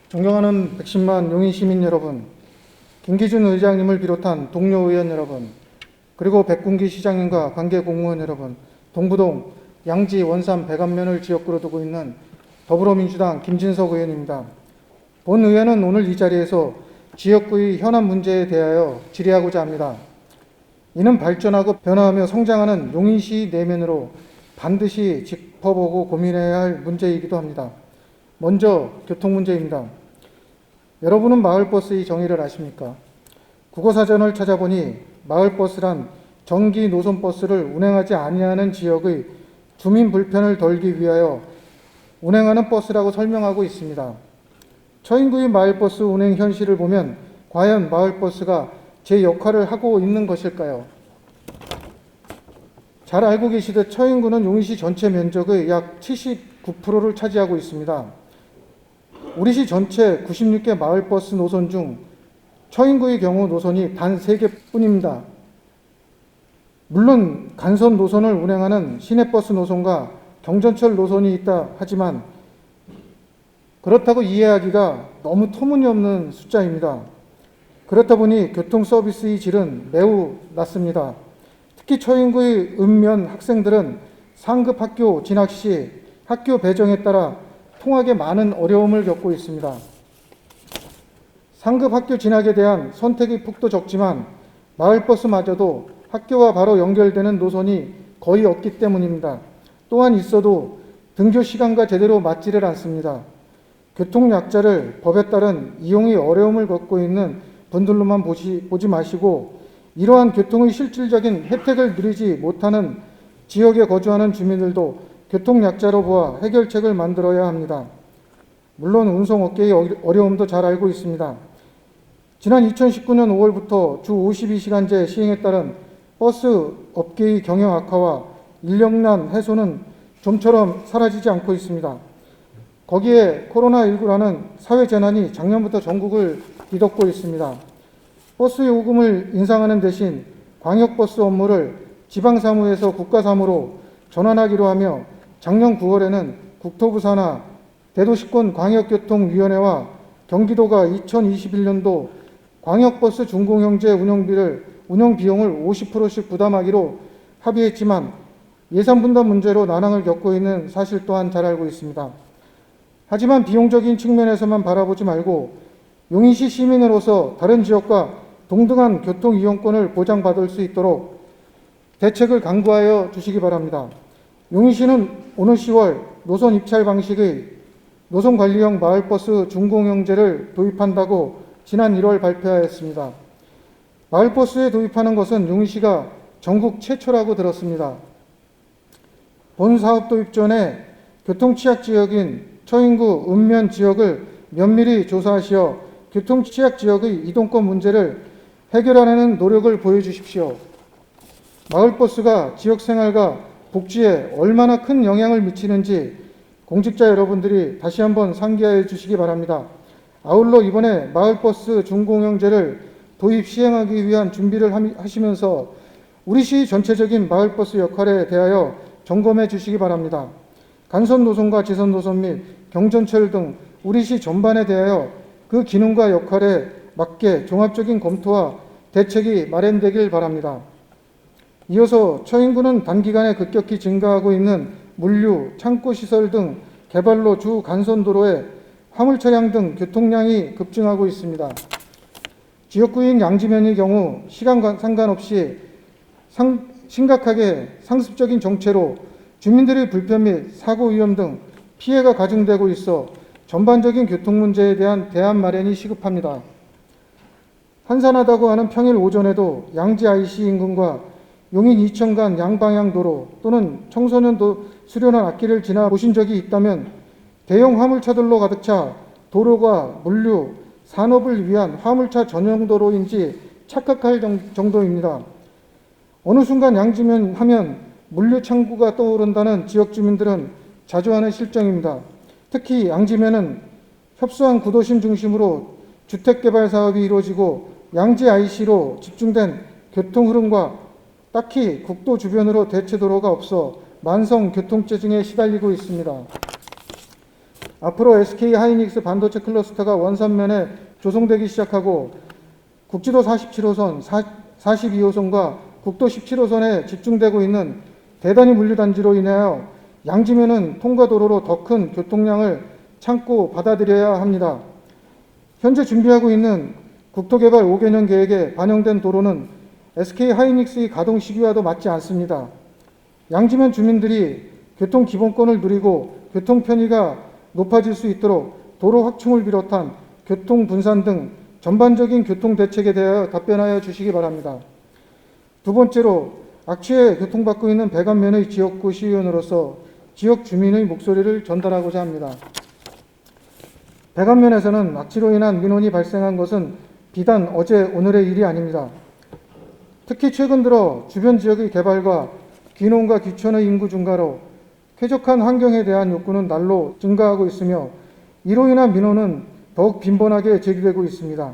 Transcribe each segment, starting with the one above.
존경하는 110만 용인 시민 여러분, 김기준 의장님을 비롯한 동료 의원 여러분, 그리고 백군기 시장님과 관계 공무원 여러분, 동부동, 양지, 원산, 백안면을 지역구로 두고 있는 더불어민주당 김진석 의원입니다. 본 의원은 오늘 이 자리에서 지역구의 현안 문제에 대하여 질의하고자 합니다. 이는 발전하고 변화하며 성장하는 용인시 내면으로 반드시 짚어보고 고민해야 할 문제이기도 합니다. 먼저 교통 문제입니다. 여러분은 마을버스의 정의를 아십니까? 국어사전을 찾아보니 마을버스란 정기 노선버스를 운행하지 아니하는 지역의 주민 불편을 덜기 위하여 운행하는 버스라고 설명하고 있습니다. 처인구의 마을버스 운행 현실을 보면 과연 마을버스가 제 역할을 하고 있는 것일까요? 잘 알고 계시듯 처인구는 용인시 전체 면적의 약 79%를 차지하고 있습니다. 우리 시 전체 96개 마을버스 노선 중 처인구의 경우 노선이 단 3개뿐입니다. 물론 간선 노선을 운행하는 시내버스 노선과 경전철 노선이 있다 하지만 그렇다고 이해하기가 너무 터무니없는 숫자입니다. 그렇다 보니 교통 서비스의 질은 매우 낮습니다. 특히 처인구의 읍면 학생들은 상급 학교 진학 시 학교 배정에 따라 통학에 많은 어려움을 겪고 있습니다. 상급 학교 진학에 대한 선택의 폭도 적지만 마을버스마저도 학교와 바로 연결되는 노선이 거의 없기 때문입니다. 또한 있어도 등교 시간과 제대로 맞지를 않습니다. 교통약자를 법에 따른 이용의 어려움을 겪고 있는 분들로만 보지 마시고 이러한 교통의 실질적인 혜택을 누리지 못하는 지역에 거주하는 주민들도 교통약자로 보아 해결책을 만들어야 합니다. 물론 운송업계의 어려움도 잘 알고 있습니다. 지난 2019년 5월부터 주 52시간제 시행에 따른 버스 업계의 경영 악화와 인력난 해소는 좀처럼 사라지지 않고 있습니다. 거기에 코로나19라는 사회재난이 작년부터 전국을 뒤덮고 있습니다. 버스 요금을 인상하는 대신 광역버스 업무를 지방사무에서 국가사무로 전환하기로 하며 작년 9월에는 국토부 산하 대도시권 광역교통위원회와 경기도가 2021년도 광역버스 준공영제 운영 비용을 50%씩 부담하기로 합의했지만 예산 분담 문제로 난항을 겪고 있는 사실 또한 잘 알고 있습니다. 하지만 비용적인 측면에서만 바라보지 말고 용인시 시민으로서 다른 지역과 동등한 교통 이용권을 보장받을 수 있도록 대책을 강구하여 주시기 바랍니다. 용인시는 오는 10월 노선 입찰 방식의 노선관리형 마을버스 준공영제를 도입한다고 지난 1월 발표하였습니다. 마을버스에 도입하는 것은 용인시가 전국 최초라고 들었습니다. 본 사업 도입 전에 교통취약지역인 처인구 읍면 지역을 면밀히 조사하시어 교통취약지역의 이동권 문제를 해결하려는 노력을 보여주십시오. 마을버스가 지역생활과 복지에 얼마나 큰 영향을 미치는지 공직자 여러분들이 다시 한번 상기하여 주시기 바랍니다. 아울러 이번에 마을버스 준공영제를 도입 시행하기 위한 준비를 하시면서 우리 시 전체적인 마을버스 역할에 대하여 점검해 주시기 바랍니다. 간선 노선과 지선 노선 및 경전철 등 우리 시 전반에 대하여 그 기능과 역할에 맞게 종합적인 검토와 대책이 마련되길 바랍니다. 이어서 처인구는 단기간에 급격히 증가하고 있는 물류, 창고시설 등 개발로 주 간선도로에 화물차량 등 교통량이 급증하고 있습니다. 지역구인 양지면의 경우 시간 상관없이 심각하게 상습적인 정체로 주민들의 불편 및 사고 위험 등 피해가 가중되고 있어 전반적인 교통 문제에 대한 대안 마련이 시급합니다. 한산하다고 하는 평일 오전에도 양지 IC 인근과 용인 이천 간 양방향 도로 또는 청소년 수련원 앞길을 지나 보신 적이 있다면 대형 화물차들로 가득 차 도로가 물류, 산업을 위한 화물차 전용 도로인지 착각할 정도입니다. 어느 순간 양지면 하면 물류 창구가 떠오른다는 지역 주민들은 자주 하는 실정입니다. 특히 양지면은 협소한 구도심 중심으로 주택개발 사업이 이루어지고 양지 IC로 집중된 교통 흐름과 딱히 국도 주변으로 대체 도로가 없어 만성 교통체증에 시달리고 있습니다. 앞으로 SK 하이닉스 반도체 클러스터가 원산면에 조성되기 시작하고 국지도 47호선, 42호선과 국도 17호선에 집중되고 있는 대단위 물류단지로 인하여 양지면은 통과도로로 더 큰 교통량을 참고 받아들여야 합니다. 현재 준비하고 있는 국토개발 5개년 계획에 반영된 도로는 SK 하이닉스의 가동 시기와도 맞지 않습니다. 양지면 주민들이 교통 기본권을 누리고 교통 편의가 높아질 수 있도록 도로 확충을 비롯한 교통 분산 등 전반적인 교통 대책에 대하여 답변하여 주시기 바랍니다. 두 번째로 악취에 교통받고 있는 백안면의 지역구 시의원으로서 지역 주민의 목소리를 전달하고자 합니다. 백안면에서는 악취로 인한 민원이 발생한 것은 비단 어제 오늘의 일이 아닙니다. 특히 최근 들어 주변 지역의 개발과 귀농과 귀촌의 인구 증가로 쾌적한 환경에 대한 욕구는 날로 증가하고 있으며 이로 인한 민원은 더욱 빈번하게 제기되고 있습니다.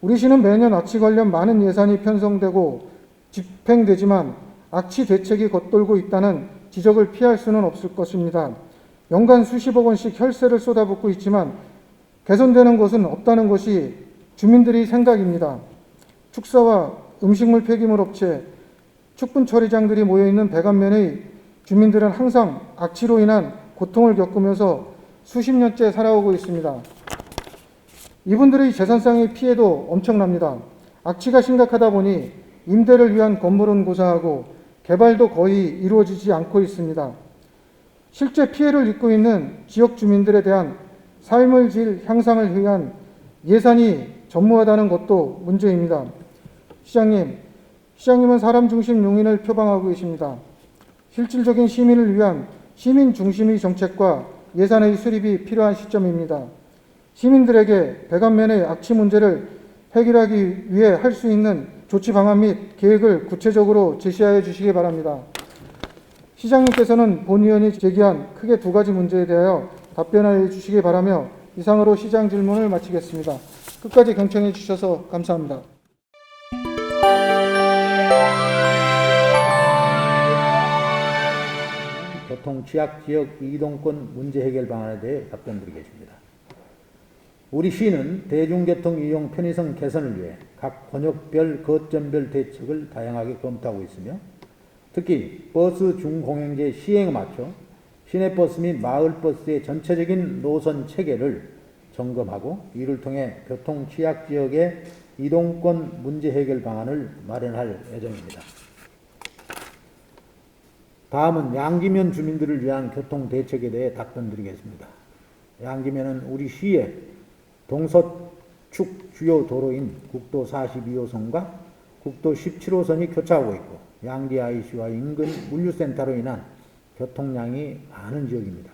우리 시는 매년 악취 관련 많은 예산이 편성되고 집행되지만 악취 대책이 겉돌고 있다는 지적을 피할 수는 없을 것입니다. 연간 수십억 원씩 혈세를 쏟아붓고 있지만 개선되는 것은 없다는 것이 주민들의 생각입니다. 축사와 음식물 폐기물 업체, 축분 처리장들이 모여있는 백안면의 주민들은 항상 악취로 인한 고통을 겪으면서 수십 년째 살아오고 있습니다. 이분들의 재산상의 피해도 엄청납니다. 악취가 심각하다 보니 임대를 위한 건물은 고사하고 개발도 거의 이루어지지 않고 있습니다. 실제 피해를 입고 있는 지역 주민들에 대한 삶의 질 향상을 위한 예산이 전무하다는 것도 문제입니다. 시장님은 사람 중심 용인을 표방하고 계십니다. 실질적인 시민을 위한 시민 중심의 정책과 예산의 수립이 필요한 시점입니다. 시민들에게 백안면의 악취 문제를 해결하기 위해 할 수 있는 조치 방안 및 계획을 구체적으로 제시하여 주시기 바랍니다. 시장님께서는 본 의원이 제기한 크게 두 가지 문제에 대하여 답변하여 주시기 바라며 이상으로 시장 질문을 마치겠습니다. 끝까지 경청해 주셔서 감사합니다. 교통 취약 지역 이동권 문제 해결 방안에 대해 답변드리겠습니다. 우리 시는 대중교통 이용 편의성 개선을 위해 각 권역별 거점별 대책을 다양하게 검토하고 있으며 특히 버스 중공영제 시행에 맞춰 시내버스 및 마을버스의 전체적인 노선 체계를 점검하고 이를 통해 교통 취약 지역의 이동권 문제 해결 방안을 마련할 예정입니다. 다음은 양지면 주민들을 위한 교통 대책에 대해 답변드리겠습니다. 양지면은 우리 시의 동서축 주요 도로인 국도 42호선과 국도 17호선이 교차하고 있고 양지 IC와 인근 물류센터로 인한 교통량이 많은 지역입니다.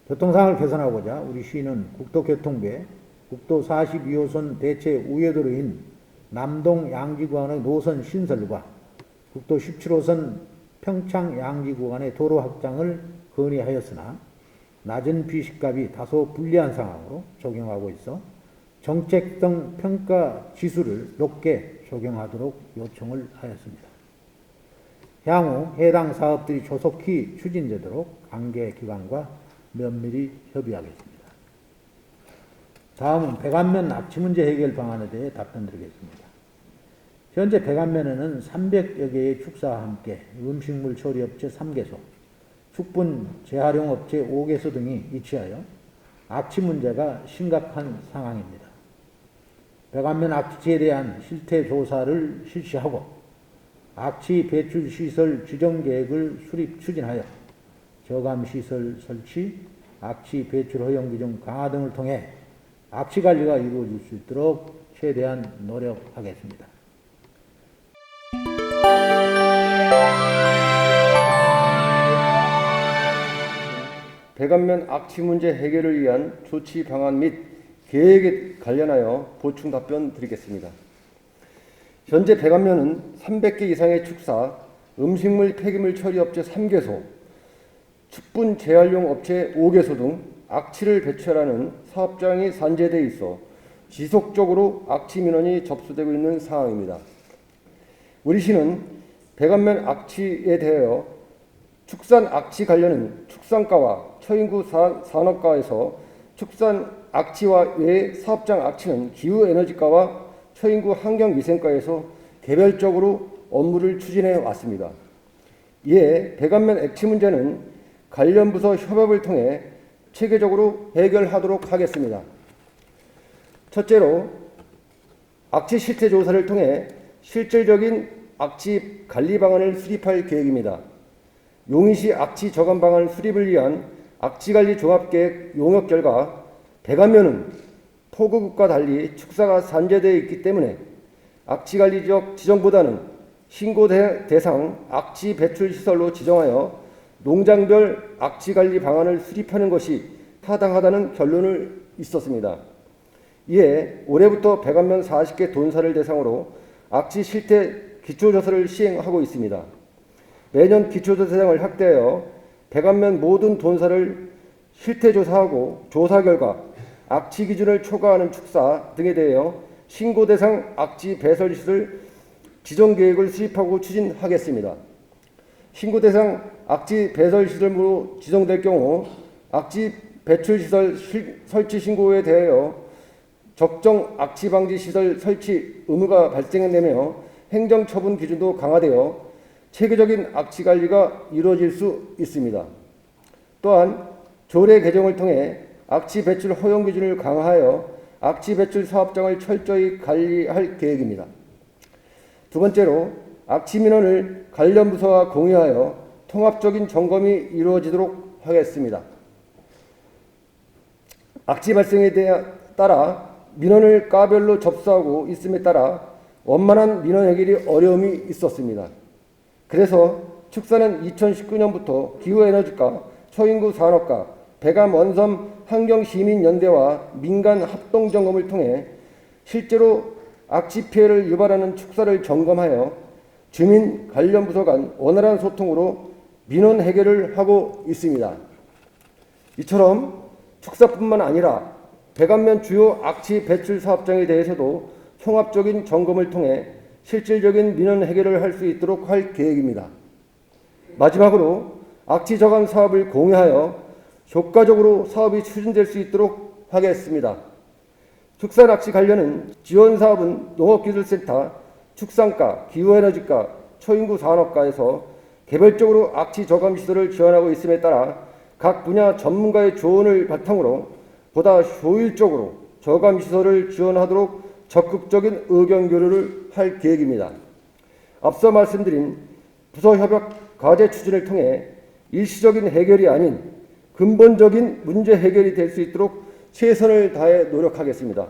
교통상을 개선하고자 우리 시는 국토교통부에 국도 42호선 대체 우회도로인 남동 양지 구간의 노선 신설과 국도 17호선 평창 양지 구간의 도로 확장을 건의하였으나 낮은 비식값이 다소 불리한 상황으로 적용하고 있어 정책성 평가 지수를 높게 적용하도록 요청을 하였습니다. 향후 해당 사업들이 조속히 추진되도록 관계기관과 면밀히 협의하겠습니다. 다음은 백안면 악취 문제 해결 방안에 대해 답변드리겠습니다. 현재 백안면에는 300여 개의 축사와 함께 음식물 처리업체 3개소, 축분 재활용업체 5개소 등이 위치하여 악취 문제가 심각한 상황입니다. 백안면 악취에 대한 실태 조사를 실시하고 악취 배출 시설 규정 계획을 수립 추진하여 저감 시설 설치, 악취 배출 허용 규정 강화 등을 통해 악취 관리가 이루어질 수 있도록 최대한 노력하겠습니다. 백안면 악취 문제 해결을 위한 조치 방안 및 계획에 관련하여 보충 답변 드리겠습니다. 현재 백안면은 300개 이상의 축사, 음식물 폐기물 처리업체 3개소, 축분 재활용 업체 5개소 등 악취를 배출하는 사업장이 산재되어 있어 지속적으로 악취 민원이 접수되고 있는 상황입니다. 우리 시는 백안면 악취에 대하여 축산 악취 관련은 축산과와 처인구 산업과에서 축산 악취와 외 사업장 악취는 기후에너지과와 처인구 환경위생과에서 개별적으로 업무를 추진해 왔습니다. 이에 배관면 액취 문제는 관련 부서 협업을 통해 체계적으로 해결하도록 하겠습니다. 첫째로 악취 실태 조사를 통해 실질적인 악취 관리 방안을 수립할 계획입니다. 용인시 악취 저감 방안 수립을 위한 악취관리 종합계획 용역 결과 배관면은 포구국과 달리 축사가 산재되어 있기 때문에 악취관리지역 지정보다는 신고 대상 악취 배출 시설로 지정하여 농장별 악취관리 방안을 수립하는 것이 타당하다는 결론을 있었습니다. 이에 올해부터 배관면 40개 돈사를 대상으로 악취 실태 기초조사를 시행하고 있습니다. 매년 기초조사량을 확대하여 배관면 모든 돈사를 실태조사하고 조사 결과 악취 기준을 초과하는 축사 등에 대하여 신고 대상 악취 배설시설 지정 계획을 수립하고 추진하겠습니다. 신고 대상 악취 배설시설로 지정될 경우 악취 배출시설 설치 신고에 대하여 적정 악취 방지 시설 설치 의무가 발생되며 행정처분 기준도 강화되어 체계적인 악취 관리가 이루어질 수 있습니다. 또한 조례 개정을 통해 악취 배출 허용 기준을 강화하여 악취 배출 사업장을 철저히 관리할 계획입니다. 두 번째로 악취 민원을 관련 부서와 공유하여 통합적인 점검이 이루어지도록 하겠습니다. 악취 발생에 따라 민원을 과별로 접수하고 있음에 따라 원만한 민원 해결이 어려움이 있었습니다. 그래서 축사는 2019년부터 기후에너지과, 처인구 산업과, 배감 원섬 환경시민연대와 민간 합동점검을 통해 실제로 악취 피해를 유발하는 축사를 점검하여 주민 관련 부서 간 원활한 소통으로 민원 해결을 하고 있습니다. 이처럼 축사뿐만 아니라 배관면 주요 악취 배출 사업장에 대해서도 종합적인 점검을 통해 실질적인 민원 해결을 할 수 있도록 할 계획입니다. 마지막으로 악취 저감 사업을 공유하여 효과적으로 사업이 추진될 수 있도록 하겠습니다. 축산 악취 관련은 지원 사업은 농업기술센터, 축산과, 기후에너지과, 처인구 산업과에서 개별적으로 악취 저감 시설을 지원하고 있음에 따라 각 분야 전문가의 조언을 바탕으로 보다 효율적으로 저감 시설을 지원하도록 적극적인 의견 교류를 할 계획입니다. 앞서 말씀드린 부서 협약 과제 추진을 통해 일시적인 해결이 아닌 근본적인 문제 해결이 될 수 있도록 최선을 다해 노력하겠습니다.